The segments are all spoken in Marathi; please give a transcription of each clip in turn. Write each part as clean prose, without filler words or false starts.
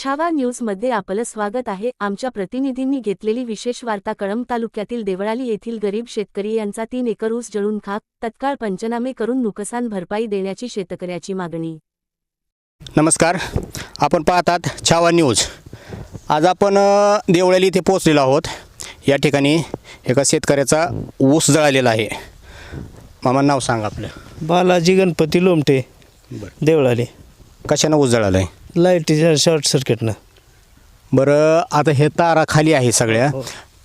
छावा न्यूजमध्ये आपलं स्वागत आहे। आमच्या प्रतिनिधींनी घेतलेली विशेष वार्ता। कळंब तालुक्यातील देवळाली येथील गरीब शेतकरी यांचा 3 एकर ऊस जळून खाक, तत्काळ पंचनामे करून नुकसान भरपाई देण्याची शेतकऱ्याची मागणी। नमस्कार, आपण पाहतात छावा न्यूज। आज आपण देवळाली येथे पोहोचलेलो आहोत। या ठिकाणी एका शेतकऱ्याचा ऊस जळालेला आहे। मामा, नाव सांगा आपलं? बालाजी गणपती लोमटे, देवळाली। कशाने ऊस जळाला आहे? लाईटीच्या शॉर्ट सर्किटनं। बरं, आता हे तारा खाली आहे सगळ्या।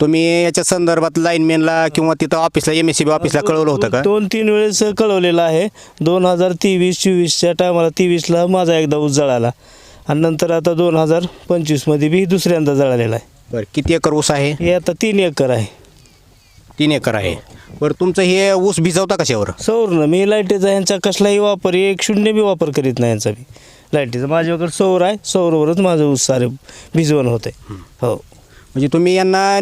तुम्ही याच्या संदर्भात लाईनमॅनला किंवा तिथं ऑफिसला MSCB ऑफिसला कळवलं होतं का? 2-3 वेळेस कळवलेलं आहे। 2023-24च्या टायमाला 23ला माझा एकदा ऊस जळाला आणि नंतर आता 2025मध्ये बी दुसऱ्यांदा जळालेला आहे। बरं, किती एकर ऊस आहे? हे आता 3 एकर आहे। 3 एकर आहे। बरं, तुमचं हे ऊस भिजवता कशावर? सौरनं। मी लाईटीचा यांचा कसलाही वापर, 1-0 बी वापर करीत नाही यांचा बी लाईटीचा। माझ्याकडे सौर आहे, सौरवरच माझं ऊस सारे भिजवण होते। हो, म्हणजे तुम्ही यांना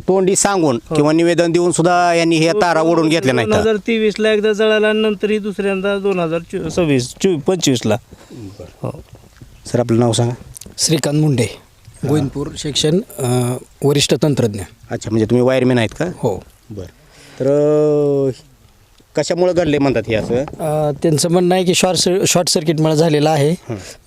तोंडी सांगून किंवा निवेदन देऊन सुद्धा यांनी हे तारा ओढून घेतले नाही? 2023ला एकदा जळाला आणि नंतर ही दुसऱ्यांदा 2026-25ला। हो सर, आपलं नाव सांगा? श्रीकांत मुंडे, गोविंदपूर सेक्शन वरिष्ठ तंत्रज्ञ। अच्छा, म्हणजे तुम्ही वायरमॅन आहेत का? हो। बरं, तर कशामुळे घडले म्हणतात हे असं? त्यांचं म्हणणं आहे की शॉर्ट सर्किटमुळे झालेलं आहे।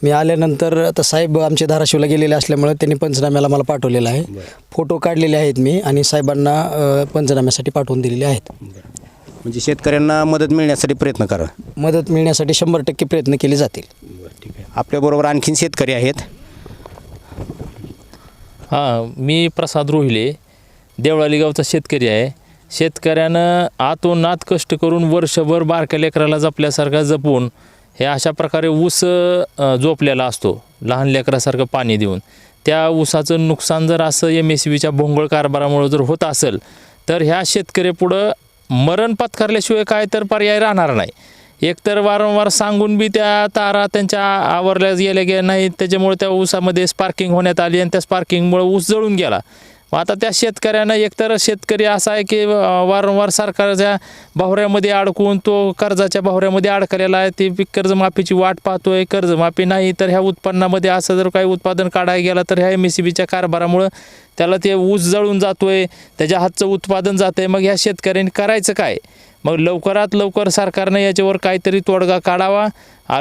मी आल्यानंतर आता साहेब आमचे धाराशिवला गेलेले असल्यामुळे त्यांनी पंचनाम्याला मला पाठवलेलं आहे। फोटो काढलेले आहेत मी आणि साहेबांना पंचनाम्यासाठी पाठवून दिलेले आहेत। म्हणजे शेतकऱ्यांना मदत मिळण्यासाठी प्रयत्न करा। मदत मिळण्यासाठी 100% प्रयत्न केले जातील। ठीक आहे। आपल्याबरोबर आणखीन शेतकरी आहेत। मी प्रसाद रोहिले, देवळाली गावचा शेतकरी आहे। शेतकऱ्यानं आतोनात कष्ट करून वर्षभर बारक्या लेकराला जपल्यासारखा जपून हे अशा प्रकारे ऊस जोपलेला असतो, लहान लेकरासारखं पाणी देऊन। त्या ऊसाचं नुकसान जर असं MSCBच्या भोंगळ कारभारामुळे जर होत असेल तर ह्या शेतकऱ्यापुढं मरण पत्करल्याशिवाय काय तर पर्याय राहणार नाही। एकतर वारंवार सांगून बी त्या तारा त्यांच्या आवरल्या गेल्या नाही, त्याच्यामुळे त्या ऊसामध्ये स्पार्किंग होण्यात आली आणि त्या स्पार्किंगमुळे ऊस जळून गेला। आता त्या शेतकऱ्यानं, एकतर शेतकरी असा आहे की वारंवार सरकारच्या बाहुऱ्यामध्ये अडकून तो कर्जाच्या बाहुऱ्यामध्ये अडकलेला आहे। ती कर्जमाफीची वाट पाहतोय, कर्जमाफी नाही तर ह्या उत्पन्नामध्ये असं जर काही उत्पादन काढायला गेला तर ह्या MSCBच्या कारभारामुळं त्याला ते ऊस जळून जातोय, त्याच्या हातचं उत्पादन जातं आहे। मग ह्या शेतकऱ्यांनी करायचं काय? मग लवकरात लवकर सरकारनं याच्यावर काहीतरी तोडगा काढावा।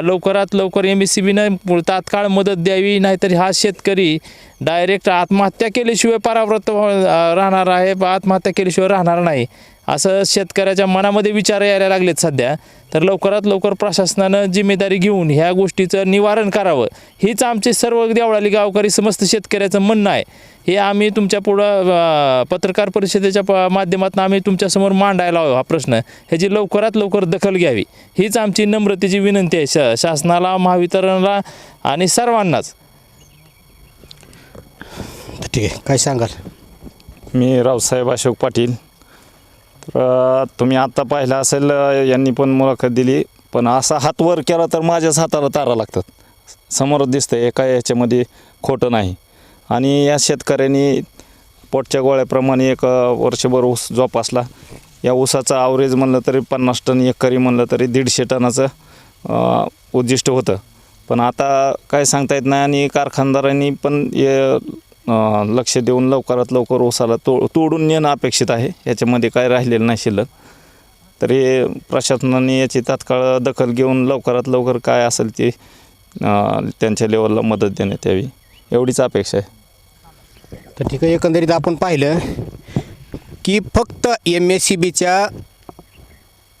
लवकरात लवकर MSCBनं तात्काळ मदत द्यावी, नाहीतर हा शेतकरी डायरेक्ट आत्महत्या केल्याशिवाय परावृत्त राहणार आहे, आत्महत्या केल्याशिवाय राहणार नाही, असं शेतकऱ्याच्या मनामध्ये विचार यायला लागलेत सध्या। तर लवकरात लवकर प्रशासनानं जिम्मेदारी घेऊन ह्या गोष्टीचं निवारण करावं, हीच आमचे सर्व देवळाली गावकरी समस्त शेतकऱ्याचं म्हणणं आहे। हे आम्ही तुमच्या पुढं पत्रकार परिषदेच्या माध्यमातून आम्ही तुमच्यासमोर मांडायला हवा हा प्रश्न। ह्याची लवकरात लवकर दखल घ्यावी, हीच आमची नम्रतेची विनंती आहे शासनाला, महावितरणला आणि सर्वांनाच। ठीक आहे, काय सांगाल? मी रावसाहेब अशोक पाटील। तर तुम्ही आत्ता पाहिलं असेल, यांनी पण मुलाखत दिली, पण असा हात वर केला तर माझ्याच हाताला तारा लागतात। समोर दिसतं एका याच्यामध्ये खोटं नाही। आणि या शेतकऱ्यांनी पोटच्या गोळ्याप्रमाणे एक वर्षभर ऊस जोपासला। या ऊसाचा ॲव्हरेज म्हणलं तरी 50 टन एकरी, म्हणलं तरी 150 टनाचं उद्दिष्ट होतं। पण आता काय सांगता येत नाही आणि कारखानदारांनी पण लक्ष देऊन लवकरात लवकर ऊसाला तोडून नेणं अपेक्षित आहे। याच्यामध्ये काय राहिलेलं नाही शिल्लक। तरी प्रशासनाने याची तात्काळ दखल घेऊन लवकरात लवकर काय असेल ते त्यांच्या लेवलला मदत देण्यात यावी, एवढीच अपेक्षा आहे। तर ठीक आहे, एकंदरीत आपण पाहिलं की फक्त MSCBच्या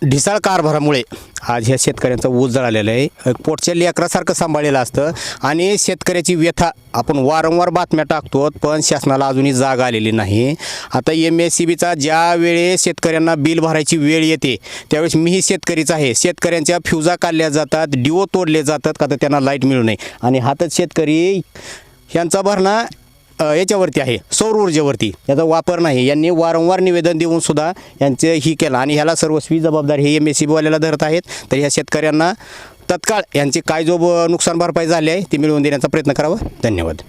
ढिसाळ कारभारामुळे आज ह्या शेतकऱ्यांचा ऊस जळालेला आहे। पोटच्या लेकरासारखं सांभाळलेलं असतं आणि शेतकऱ्याची व्यथा आपण वारंवार बातम्या टाकतो, पण शासनाला अजूनही जाग आलेली नाही। आता MSCBचा ज्या वेळेस शेतकऱ्यांना बिल भरायची वेळ येते त्यावेळेस मीही शेतकरीच आहे। शेतकऱ्यांच्या फ्युजा काढल्या जातात, डिओ तोडले जातात का तर त्यांना लाईट मिळू नये, आणि हातच शेतकरी ह्यांचा भरणा याच्यावरती आहे, सौर ऊर्जेवरती, याचा वापर नाही। यांनी वारंवार निवेदन देऊन सुद्धा यांचे ही केलं आणि ह्याला सर्वस्वी जबाबदारी हे MSCBवाल्याला धरत आहेत। तर ह्या शेतकऱ्यांना तत्काळ यांचे काय जो नुकसान भरपाई झाली आहे ती मिळवून देण्याचा प्रयत्न करावा। धन्यवाद।